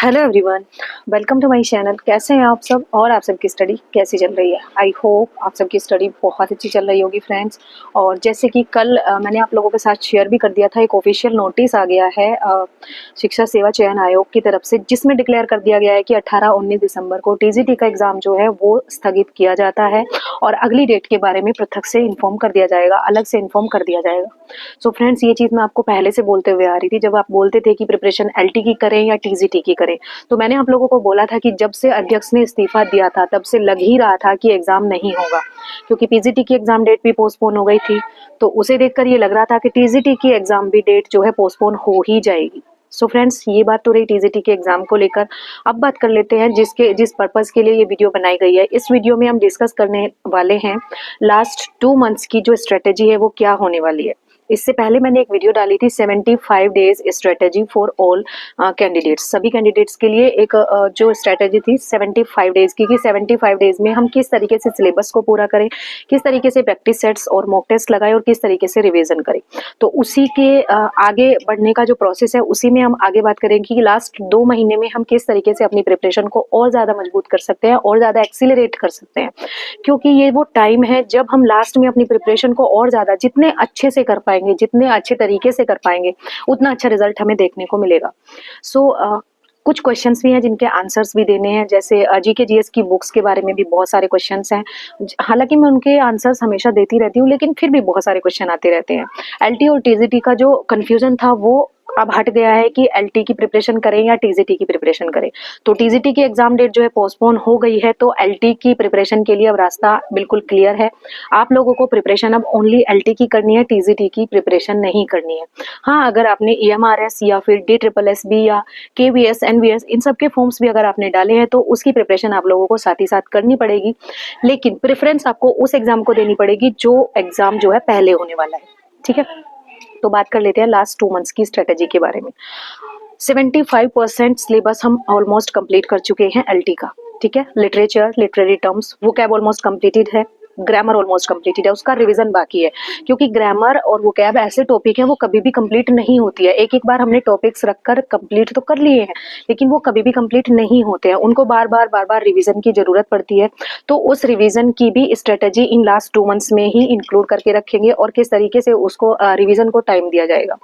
Hello everyone, welcome to my channel. कैसे हैं आप सब और आप सबकी स्टडी कैसी चल रही है? आई होप आप सबकी स्टडी बहुत अच्छी चल रही होगी फ्रेंड्स। और जैसे कि कल मैंने आप लोगों के साथ शेयर भी कर दिया था, एक ऑफिशियल नोटिस आ गया है शिक्षा सेवा चयन आयोग की तरफ से, जिसमें डिक्लेयर कर दिया गया है कि 18-19 दिसंबर को टीजीटी का एग्ज़ाम जो है वो स्थगित किया जाता है और अगली डेट के बारे में पृथक से इन्फॉर्म कर दिया जाएगा, अलग से इन्फॉर्म कर दिया जाएगा। सो फ्रेंड्स, ये चीज़ मैं आपको पहले से बोलते हुए आ रही थी, जब आप बोलते थे कि प्रिपरेशन एलटी की करें या टीजीटी की करें, तो मैंने आप लोगों को बोला था कि जब से अध्यक्ष ने इस्तीफा दिया था तब से लग ही रहा था कि एग्जाम नहीं होगा, क्योंकि पीजीटी की एग्जाम डेट भी पोस्टपोन हो गई थी। तो उसे देखकर ये लग रहा था कि टीजीटी की एग्जाम भी डेट जो है पोस्टपोन हो ही जाएगी। सो फ्रेंड्स, ये बात तो रही टीजीटी के एग्जाम को लेकर। अब बात कर लेते हैं जिस पर्पस के लिए ये वीडियो बनाई गई है। इस वीडियो में हम डिस्कस करने वाले हैं लास्ट 2 मंथ्स की जो स्ट्रेटेजी है वो क्या होने वाली है। इससे पहले मैंने एक वीडियो डाली थी 75 days strategy for all candidates. सभी कैंडिडेट्स के लिए एक जो स्ट्रेटेजी थी 75 डेज की, कि 75 डेज में हम किस तरीके से सिलेबस को पूरा करें, किस तरीके से प्रैक्टिस सेट्स और मॉक टेस्ट लगाएं और किस तरीके से रिवीजन करें। तो उसी के आगे बढ़ने का जो प्रोसेस है उसी में हम आगे बात करेंगे कि लास्ट 2 महीने में हम किस तरीके से अपनी प्रिपरेशन को और ज़्यादा मजबूत कर सकते हैं और ज़्यादा एक्सीलरेट कर सकते हैं, क्योंकि ये वो टाइम है जब हम लास्ट में अपनी प्रिपरेशन को और ज़्यादा जितने अच्छे से कर पाएंगे, जितने अच्छे तरीके से कर पाएंगे, उतना अच्छा रिजल्ट हमें देखने को मिलेगा। सो कुछ क्वेश्चंस भी हैं जिनके आंसर्स भी देने हैं, जैसे जीके जीएस की बुक्स के बारे में भी बहुत सारे क्वेश्चंस हैं। हालांकि मैं उनके आंसर्स हमेशा देती रहती हूँ, लेकिन फिर भी बहुत सारे क्वेश्चन आते रहते हैं। एलटी और टीजीटी का जो कन्फ्यूजन था वो अब हट गया है कि एलटी की प्रिपरेशन करें या टीजीटी की प्रिपरेशन करें। तो टीजीटी की एग्जाम डेट जो है पोस्टपोन हो गई है, तो एलटी की प्रिपरेशन के लिए अब रास्ता बिल्कुल क्लियर है। आप लोगों को प्रिपरेशन अब ओनली एलटी की करनी है, टीजीटी की प्रिपरेशन नहीं करनी है। हाँ, अगर आपने ईएमआरएस या फिर DSSB या केवीएस एनवीएस इन सब के फॉर्म्स भी अगर आपने डाले हैं तो उसकी प्रिपरेशन आप लोगों को साथ ही साथ करनी पड़ेगी, लेकिन प्रेफरेंस आपको उस एग्जाम को देनी पड़ेगी जो एग्जाम जो है पहले होने वाला है। ठीक है, तो बात कर लेते हैं लास्ट 2 मंथ्स की स्ट्रेटेजी के बारे में। 75% सिलेबस हम ऑलमोस्ट कंप्लीट कर चुके हैं एलटी का। ठीक है, literature, literary terms, vocab almost completed है, ग्रामर ऑलमोस्ट कंप्लीटेड है, उसका रिवीजन बाकी है, क्योंकि ग्रामर और वोकैब ऐसे टॉपिक हैं वो कभी भी कंप्लीट नहीं होती है। एक एक बार हमने टॉपिक्स रखकर कंप्लीट तो कर लिए हैं, लेकिन वो कभी भी कंप्लीट नहीं होते हैं, उनको बार बार रिवीजन की जरूरत पड़ती है। तो उस रिवीजन की भी स्ट्रेटेजी इन लास्ट 2 मंथ्स में ही इंक्लूड करके रखेंगे और किस तरीके से उसको रिवीजन को टाइम दिया जाएगा।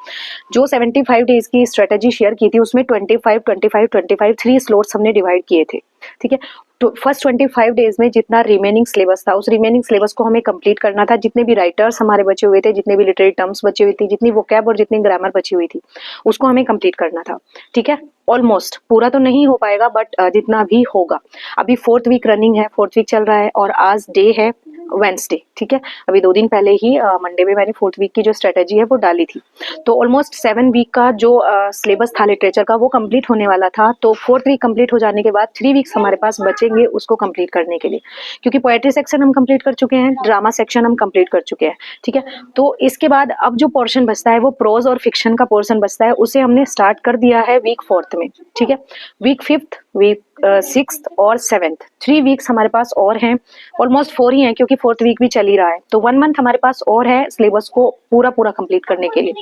जो 75 डेज की स्ट्रेटेजी शेयर की थी उसमें 25, 25, 25 3 स्लॉट्स हमने डिवाइड किए थे। ठीक है, तो फर्स्ट 25 डेज में जितना रिमेनिंग सिलेबस था उस रिमेनिंग सिलेबस को हमें कंप्लीट करना था। जितने भी राइटर्स हमारे बचे हुए थे, जितने भी लिटरेरी टर्म्स बची हुई थी, जितनी वोकैब और जितनी ग्रामर बची हुई थी, उसको हमें कंप्लीट करना था। ठीक है, ऑलमोस्ट पूरा तो नहीं हो पाएगा, बट जितना भी होगा। अभी 4th वीक रनिंग है, 4th वीक चल रहा है और आज डे है वेंसडे। ठीक है, अभी 2 दिन पहले ही मंडे में मैंने 4th वीक की जो स्ट्रेटेजी है वो डाली थी। तो ऑलमोस्ट 7 वीक का जो सिलेबस था लिटरेचर का वो कंप्लीट होने वाला था। तो 4th वीक कंप्लीट हो जाने के बाद 3 वीक्स हमारे पास बचेंगे उसको कंप्लीट करने के लिए, क्योंकि पोएट्री सेक्शन हम कंप्लीट कर चुके हैं, ड्रामा सेक्शन हम कंप्लीट कर चुके हैं। ठीक है, तो इसके बाद अब जो पोर्शन बचता है वो प्रोज और फिक्शन का पोर्शन बचता है, उसे हमने स्टार्ट कर दिया है वीक 4th में। ठीक है, वीक 5th, वीक 6th और 7th 3 वीक्स हमारे पास और हैं। ऑलमोस्ट 4 ही हैं, क्योंकि 4th वीक भी चल ही रहा है। तो 1 मंथ हमारे पास और है सिलेबस को पूरा कंप्लीट करने के लिए,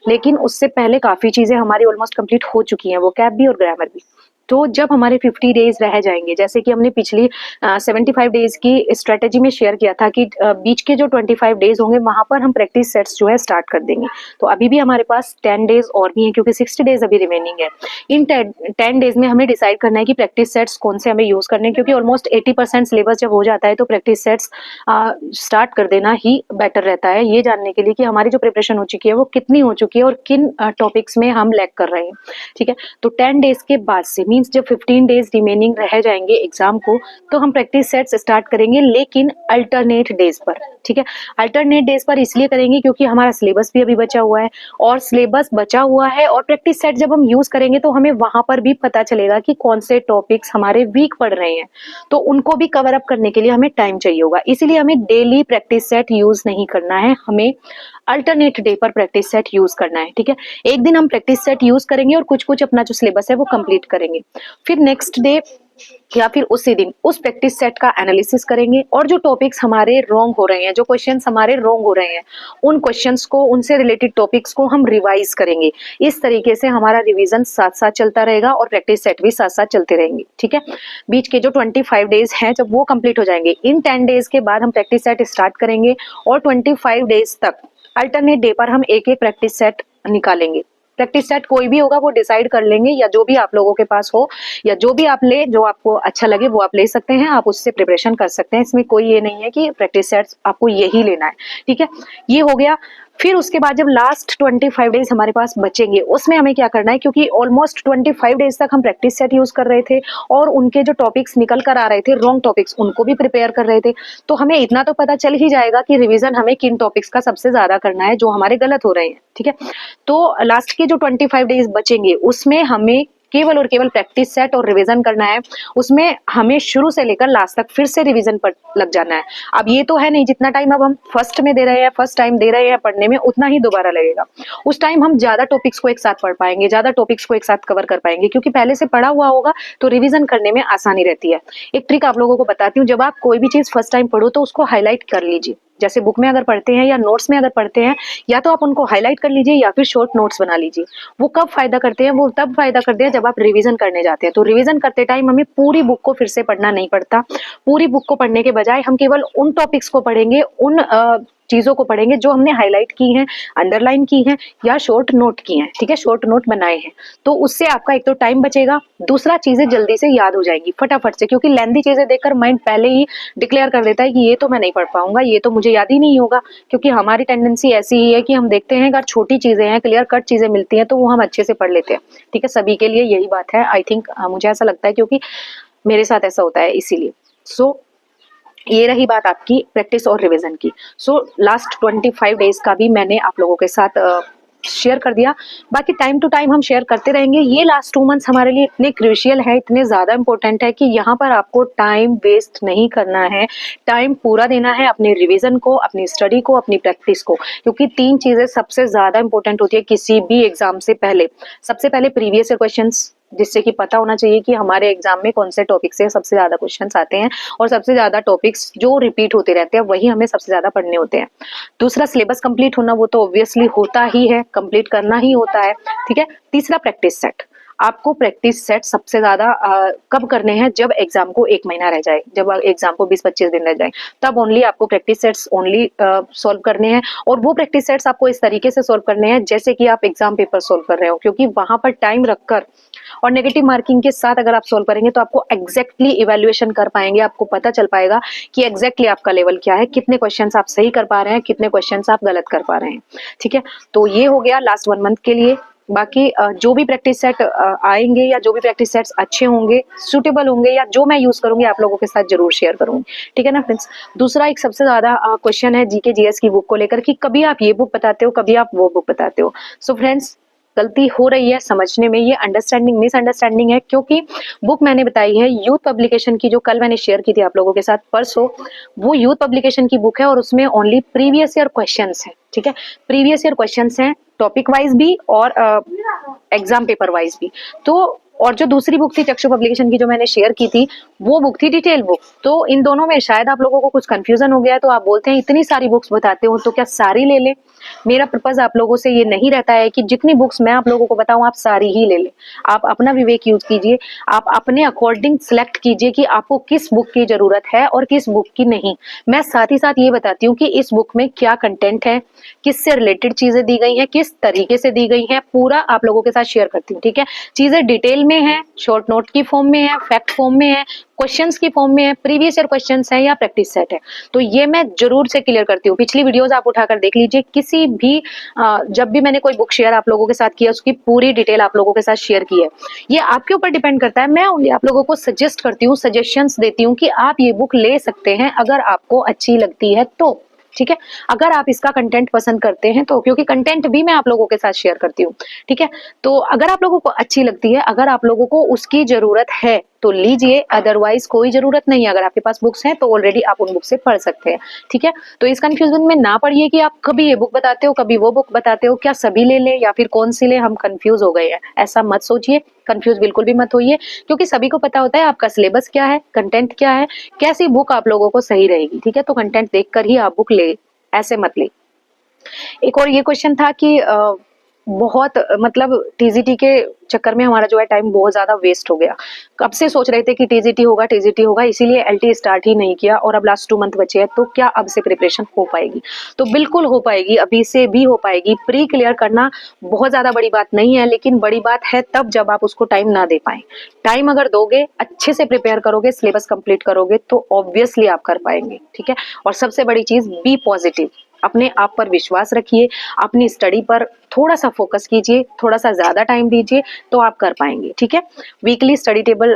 लेकिन उससे पहले काफ़ी चीज़ें हमारी ऑलमोस्ट कंप्लीट हो चुकी हैं, वोकैब भी और ग्रामर भी। तो जब हमारे 50 डेज रह जाएंगे, जैसे कि हमने पिछली 75 डेज की स्ट्रेटेजी में शेयर किया था कि बीच के जो 25 डेज होंगे वहां पर हम प्रैक्टिस सेट्स जो है स्टार्ट कर देंगे। तो अभी भी हमारे पास 10 डेज और भी हैं, क्योंकि 60 डेज अभी रिमेनिंग है। इन 10 डेज में हमें डिसाइड करना है कि प्रैक्टिस सेट्स कौन से हमें यूज करने हैं, क्योंकि ऑलमोस्ट 80% सिलेबस जब हो जाता है तो प्रैक्टिस सेट्स स्टार्ट कर देना ही बेटर रहता है, ये जानने के लिए कि हमारी जो प्रिपरेशन हो चुकी है वो कितनी हो चुकी है और किन टॉपिक्स में हम लैग कर रहे हैं। ठीक है, तो 10 डेज के बाद से जब 15 डेज रिमेनिंग रह जाएंगे एग्जाम को, तो हम प्रैक्टिस सेट्स स्टार्ट करेंगे, लेकिन अल्टरनेट डेज पर। ठीक है, अल्टरनेट डेज पर इसलिए करेंगे क्योंकि हमारा सिलेबस भी अभी बचा हुआ है, और सिलेबस बचा हुआ है और प्रैक्टिस सेट जब हम यूज करेंगे तो हमें वहां पर भी पता चलेगा कि कौन से टॉपिक्स हमारे वीक पड़ रहे हैं, तो उनको भी कवर अप करने के लिए हमें टाइम चाहिए होगा। इसीलिए हमें डेली प्रैक्टिस सेट यूज नहीं करना है, हमें अल्टरनेट डे पर प्रैक्टिस सेट यूज करना है। ठीक है, एक दिन हम प्रैक्टिस सेट यूज करेंगे और कुछ कुछ अपना जो सिलेबस है वो कंप्लीट करेंगे, फिर नेक्स्ट डे या फिर उसी दिन उस प्रैक्टिस सेट का एनालिसिस करेंगे और जो टॉपिक्स हमारे रॉन्ग हो रहे हैं, जो क्वेश्चंस हमारे रॉन्ग हो रहे हैं, उन क्वेश्चंस को, उनसे रिलेटेड टॉपिक्स को हम रिवाइज करेंगे। इस तरीके से हमारा रिवीजन साथ साथ चलता रहेगा और प्रैक्टिस सेट भी साथ साथ चलते रहेंगे। ठीक है, बीच के जो 25 डेज हैं जब वो कंप्लीट हो जाएंगे, इन 10 डेज के बाद हम प्रैक्टिस सेट स्टार्ट करेंगे और 25 डेज तक अल्टरनेट डे पर हम एक एक प्रैक्टिस सेट निकालेंगे। प्रैक्टिस सेट कोई भी होगा वो डिसाइड कर लेंगे, या जो भी आप लोगों के पास हो या जो भी आप ले, जो आपको अच्छा लगे वो आप ले सकते हैं, आप उससे प्रिपरेशन कर सकते हैं। इसमें कोई ये नहीं है कि प्रैक्टिस सेट्स आपको यही लेना है। ठीक है, ये हो गया। फिर उसके बाद जब लास्ट 25 डेज हमारे पास बचेंगे उसमें हमें क्या करना है, क्योंकि ऑलमोस्ट 25 डेज तक हम प्रैक्टिस सेट यूज कर रहे थे और उनके जो टॉपिक्स निकल कर आ रहे थे रॉन्ग टॉपिक्स, उनको भी प्रिपेयर कर रहे थे, तो हमें इतना तो पता चल ही जाएगा कि रिवीजन हमें किन टॉपिक्स का सबसे ज्यादा करना है जो हमारे गलत हो रहे हैं। ठीक है, तो लास्ट के जो 25 डेज बचेंगे उसमें हमें केवल और केवल प्रैक्टिस सेट और रिवीजन करना है। उसमें हमें शुरू से लेकर लास्ट तक फिर से रिवीजन पर लग जाना है। अब ये तो है नहीं जितना टाइम अब हम फर्स्ट में दे रहे हैं, फर्स्ट टाइम दे रहे हैं पढ़ने में, उतना ही दोबारा लगेगा। उस टाइम हम ज्यादा टॉपिक्स को एक साथ पढ़ पाएंगे, ज्यादा टॉपिक्स को एक साथ कवर कर पाएंगे, क्योंकि पहले से पढ़ा हुआ होगा तो रिवीजन करने में आसानी रहती है। एक ट्रिक आप लोगों को बताती हूँ, जब आप कोई भी चीज फर्स्ट टाइम पढ़ो तो उसको हाईलाइट कर लीजिए। जैसे बुक में अगर पढ़ते हैं या नोट्स में अगर पढ़ते हैं, या तो आप उनको हाईलाइट कर लीजिए या फिर शॉर्ट नोट्स बना लीजिए। वो कब फायदा करते हैं, वो तब फायदा करते हैं जब आप रिवीजन करने जाते हैं। तो रिवीजन करते टाइम हमें पूरी बुक को फिर से पढ़ना नहीं पड़ता। पूरी बुक को पढ़ने के बजाय हम केवल उन टॉपिक्स को पढ़ेंगे, उन चीजों को पढ़ेंगे जो हमने हाईलाइट की हैं, अंडरलाइन की हैं या शॉर्ट नोट की हैं। ठीक है, शॉर्ट नोट बनाए हैं, तो उससे आपका एक तो टाइम बचेगा, दूसरा चीजें जल्दी से याद हो जाएगी फटाफट से, क्योंकि लेंथी चीजें देखकर माइंड पहले ही डिक्लेयर कर देता है कि ये तो मैं नहीं पढ़ पाऊंगा, ये तो मुझे याद ही नहीं होगा। क्योंकि हमारी टेंडेंसी ऐसी ही है कि हम देखते हैं अगर छोटी चीजें हैं, क्लियर कट चीजें मिलती हैं तो वो हम अच्छे से पढ़ लेते हैं। ठीक है, सभी के लिए यही बात है आई थिंक, मुझे ऐसा लगता है, क्योंकि मेरे साथ ऐसा होता है इसीलिए। सो ये रही बात आपकी प्रैक्टिस और रिवीजन की। सो लास्ट 25 डेज का भी मैंने आप लोगों के साथ शेयर कर दिया। बाकी टाइम टू टाइम हम शेयर करते रहेंगे। ये लास्ट 2 मंथ्स हमारे लिए इतने क्रूशियल है, इतने ज्यादा इंपॉर्टेंट है कि यहाँ पर आपको टाइम वेस्ट नहीं करना है, टाइम पूरा देना है अपने रिवीजन को, अपनी स्टडी को, अपनी प्रैक्टिस को। क्योंकि 3 चीजें सबसे ज्यादा इंपॉर्टेंट होती है किसी भी एग्जाम से पहले। सबसे पहले प्रीवियस ईयर क्वेश्चंस, जिससे कि पता होना चाहिए कि हमारे एग्जाम में कौन से टॉपिक से सबसे ज्यादा क्वेश्चंस आते हैं, और सबसे ज्यादा टॉपिक्स जो रिपीट होते रहते हैं वही हमें सबसे ज्यादा पढ़ने होते हैं। दूसरा सिलेबस कंप्लीट होना, वो तो ऑब्वियसली होता ही है, कंप्लीट करना ही होता है। ठीक है, तीसरा प्रैक्टिस सेट। आपको प्रैक्टिस सेट सबसे ज्यादा कब करने हैं, जब एग्जाम को 1 महीना रह जाए, जब एग्जाम को 20-25 दिन रह जाए, तब ओनली आपको प्रैक्टिस सेट्स ओनली सॉल्व करने हैं। और वो प्रैक्टिस सेट्स आपको इस तरीके से सॉल्व करने हैं जैसे कि आप एग्जाम पेपर सॉल्व कर रहे हो, क्योंकि वहां पर टाइम रखकर और नेगेटिव मार्किंग के साथ अगर आप सॉल्व करेंगे तो आपको एग्जैक्टली इवैल्यूएशन कर पाएंगे। आपको पता चल पाएगा कि एग्जैक्टली आपका लेवल क्या है, कितने क्वेश्चंस आप सही कर पा रहे हैं, कितने क्वेश्चंस आप गलत कर पा रहे हैं। ठीक है, तो ये हो गया लास्ट 1 मंथ के लिए। बाकी जो भी प्रैक्टिस सेट आएंगे या जो भी प्रैक्टिस सेट्स अच्छे होंगे, सुटेबल होंगे, या जो मैं यूज करूंगी आप लोगों के साथ जरूर शेयर करूंगी। ठीक है ना फ्रेंड्स। दूसरा एक सबसे ज्यादा क्वेश्चन है जीके जीएस की बुक को लेकर कि कभी आप ये बुक बताते हो, कभी आप वो बुक बताते हो। सो फ्रेंड्स, गलती हो रही है समझने में, ये अंडरस्टैंडिंग मिसअंडरस्टैंडिंग है, क्योंकि बुक मैंने बताई है यूथ पब्लिकेशन की, जो कल मैंने शेयर की थी आप लोगों के साथ परसों, वो यूथ पब्लिकेशन की बुक है और उसमें ओनली प्रीवियस ईयर क्वेश्चंस हैं। ठीक है, प्रीवियस ईयर क्वेश्चंस हैं, टॉपिक वाइज भी और एग्जाम पेपर वाइज भी। तो और जो दूसरी बुक थी चक्षु पब्लिकेशन की जो मैंने शेयर की थी, वो बुक थी डिटेल बुक। तो इन दोनों में शायद आप लोगों को कुछ कंफ्यूजन हो गया है, तो आप बोलते हैं इतनी सारी बुक्स बताते हो तो क्या सारी ले लें। मेरा पर्पज आप लोगों से ये नहीं रहता है कि जितनी बुक्स मैं आप लोगों को बताऊं आप सारी ही ले लें। आप अपना विवेक यूज कीजिए, आप अपने अकॉर्डिंग सिलेक्ट कीजिए कि आपको किस बुक की जरूरत है और किस बुक की नहीं। मैं साथ ही साथ ये बताती हूँ कि इस बुक में क्या कंटेंट है, किससे रिलेटेड चीजें दी गई हैं, किस तरीके से दी गई हैं, पूरा आप लोगों के साथ शेयर करती हूँ। ठीक है, चीजें डिटेल में है, शॉर्ट नोट की फॉर्म में है, फैक्ट फॉर्म में है, क्वेश्चंस की फॉर्म में है, प्रीवियस ईयर क्वेश्चंस है या प्रैक्टिस सेट है। तो ये मैं जरूर से क्लियर करती हूँ। पिछली वीडियोस आप उठाकर देख लीजिए, किसी भी जब भी मैंने कोई बुक शेयर आप लोगों के साथ किया उसकी पूरी डिटेल आप लोगों के साथ शेयर की है। ये आपके ऊपर डिपेंड करता है, मैं ओनली आप लोगों को सजेस्ट करती हूँ, सजेशंस देती हूँ कि आप ये बुक ले सकते हैं अगर आपको अच्छी लगती है तो। ठीक है, अगर आप इसका कंटेंट पसंद करते हैं तो, क्योंकि कंटेंट भी मैं आप लोगों के साथ शेयर करती हूँ। ठीक है, तो अगर आप लोगों को अच्छी लगती है, अगर आप लोगों को उसकी जरूरत है तो लीजिए, अदरवाइज कोई जरूरत नहीं है। अगर आपके पास बुक्स हैं तो ऑलरेडी आप उन बुक से पढ़ सकते हैं, ठीक है। तो इस कंफ्यूजन में ना पड़िए कि आप कभी ये बुक बताते हो कभी वो बुक बताते हो, क्या सभी ले लें या फिर कौन सी ले, हम कंफ्यूज हो गए हैं, ऐसा मत सोचिए। कंफ्यूज बिल्कुल भी मत होइए, क्योंकि सभी को पता होता है आपका सिलेबस क्या है, कंटेंट क्या है, कैसी बुक आप लोगों को सही रहेगी, ठीक है। तो कंटेंट देखकर ही आप बुक ले, ऐसे मत ले। एक और ये क्वेश्चन था कि बहुत मतलब टीजीटी के चक्कर में हमारा जो है टाइम बहुत ज्यादा वेस्ट हो गया। कब से सोच रहे थे कि टीजीटी होगा, इसीलिए एलटी स्टार्ट ही नहीं किया और अब लास्ट 2 मंथ बचे हैं। तो क्या अब से प्रिपरेशन हो पाएगी? तो बिल्कुल हो पाएगी, अभी से भी हो पाएगी। प्री क्लियर करना बहुत ज्यादा बड़ी बात नहीं है, लेकिन बड़ी बात है तब जब आप उसको टाइम ना दे पाए। टाइम अगर दोगे, अच्छे से प्रिपेयर करोगे, सिलेबस कंप्लीट करोगे तो ऑब्वियसली आप कर पाएंगे, ठीक है। और सबसे बड़ी चीज, बी पॉजिटिव, अपने आप पर विश्वास रखिए, अपनी स्टडी पर थोड़ा सा फोकस कीजिए, थोड़ा सा ज्यादा टाइम दीजिए तो आप कर पाएंगे, ठीक है। Weekly study table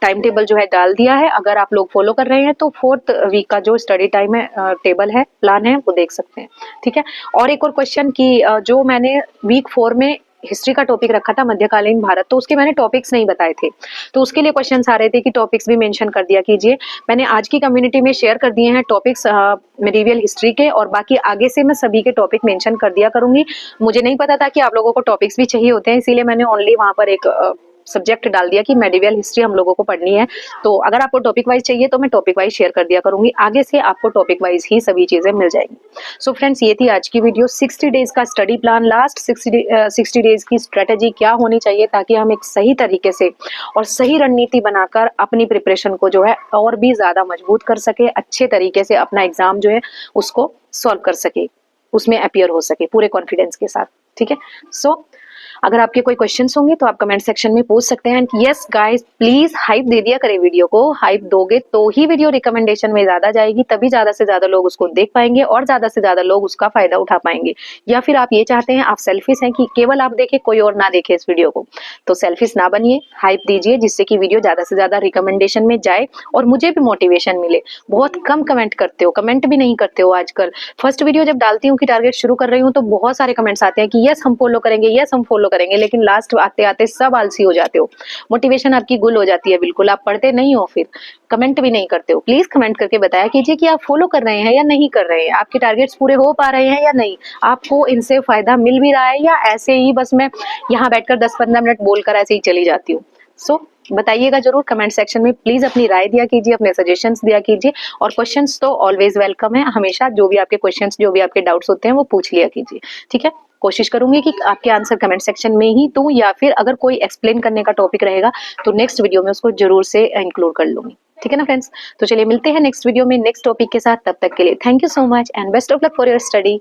time table जो है डाल दिया है, अगर आप लोग फॉलो कर रहे हैं तो 4th वीक का जो स्टडी टाइम है, टेबल है, प्लान है, वो देख सकते हैं, ठीक है। और एक और क्वेश्चन की जो मैंने वीक 4 में हिस्ट्री का टॉपिक रखा था, मध्यकालीन भारत, तो उसके मैंने टॉपिक्स नहीं बताए थे, तो उसके लिए क्वेश्चंस आ रहे थे कि टॉपिक्स भी मेंशन कर दिया कीजिए। मैंने आज की कम्युनिटी में शेयर कर दिए हैं टॉपिक्स मेडिवियल हिस्ट्री के, और बाकी आगे से मैं सभी के टॉपिक मेंशन कर दिया करूंगी। मुझे नहीं पता था कि आप लोगों को टॉपिक्स भी चाहिए होते हैं, इसीलिए मैंने ओनली वहां पर एक सब्जेक्ट डाल दिया कि मेडिवियल हिस्ट्री हम लोगों को पढ़नी है। तो अगर आपको टॉपिक वाइज चाहिए तो मैं टॉपिक वाइज शेयर कर दिया करूंगी, आगे से आपको टॉपिक वाइज ही सभी चीजें मिल जाएंगी। सो फ्रेंड्स, ये थी आज की वीडियो। 60 डेज का स्टडी प्लान, लास्ट 60 डेज की स्ट्रेटेजी क्या होनी चाहिए ताकि हम एक सही तरीके से और सही रणनीति बनाकर अपनी प्रिपरेशन को जो है और भी ज्यादा मजबूत कर सके, अच्छे तरीके से अपना एग्जाम जो है उसको सॉल्व कर सके, उसमें अपीयर हो सके पूरे कॉन्फिडेंस के साथ, ठीक है। सो अगर आपके कोई क्वेश्चंस होंगे तो आप कमेंट सेक्शन में पूछ सकते हैं। यस गाइस, प्लीज हाइप दे दिया करें वीडियो को। हाइप दोगे तो ही वीडियो रिकमेंडेशन में ज्यादा जाएगी, तभी ज्यादा से ज्यादा लोग उसको देख पाएंगे और ज्यादा से ज्यादा लोग उसका फायदा उठा पाएंगे। या फिर आप ये चाहते हैं, आप सेल्फिश हैं कि केवल आप देखें, कोई और ना देखे इस वीडियो को, तो सेल्फिश ना बनिए, हाइप दीजिए जिससे कि वीडियो ज्यादा से ज्यादा रिकमेंडेशन में जाए और मुझे भी मोटिवेशन मिले। बहुत कम कमेंट करते हो, कमेंट भी नहीं करते हो आजकल। फर्स्ट वीडियो जब डालती हूँ कि टारगेट शुरू कर रही हूँ तो बहुत सारे कमेंट्स आते हैं कि यस हम फॉलो करेंगे, यस हम फॉलो करेंगे, लेकिन लास्ट आते आते सब आलसी हो जाते हो, मोटिवेशन आपकी गुल हो जाती है बिल्कुल, आप पढ़ते नहीं हो, फिर कमेंट भी नहीं करते हो। प्लीज कमेंट करके बताया कीजिए कि आप फॉलो कर रहे हैं या नहीं कर रहे हैं, आपके टारगेट्स पूरे हो पा रहे हैं या नहीं, आपको इनसे फायदा मिल भी रहा है या ऐसे ही बस मैं यहाँ बैठकर 10-15 मिनट बोलकर ऐसे ही चली जाती हूँ। सो बताइएगा जरूर कमेंट सेक्शन में, प्लीज अपनी राय दिया कीजिए, अपने सजेशंस दिया कीजिए, और क्वेश्चंस तो ऑलवेज वेलकम है, हमेशा जो भी आपके क्वेश्चंस, जो भी आपके डाउट्स होते हैं वो पूछ लिया कीजिए, ठीक है। कोशिश करूंगी कि आपके आंसर कमेंट सेक्शन में ही दूं, या फिर अगर कोई एक्सप्लेन करने का टॉपिक रहेगा तो नेक्स्ट वीडियो में उसको जरूर से इंक्लूड कर लूंगी, ठीक है ना फ्रेंड्स। तो चलिए मिलते हैं नेक्स्ट वीडियो में नेक्स्ट टॉपिक के साथ, तब तक के लिए thank you so much and best of luck for your study.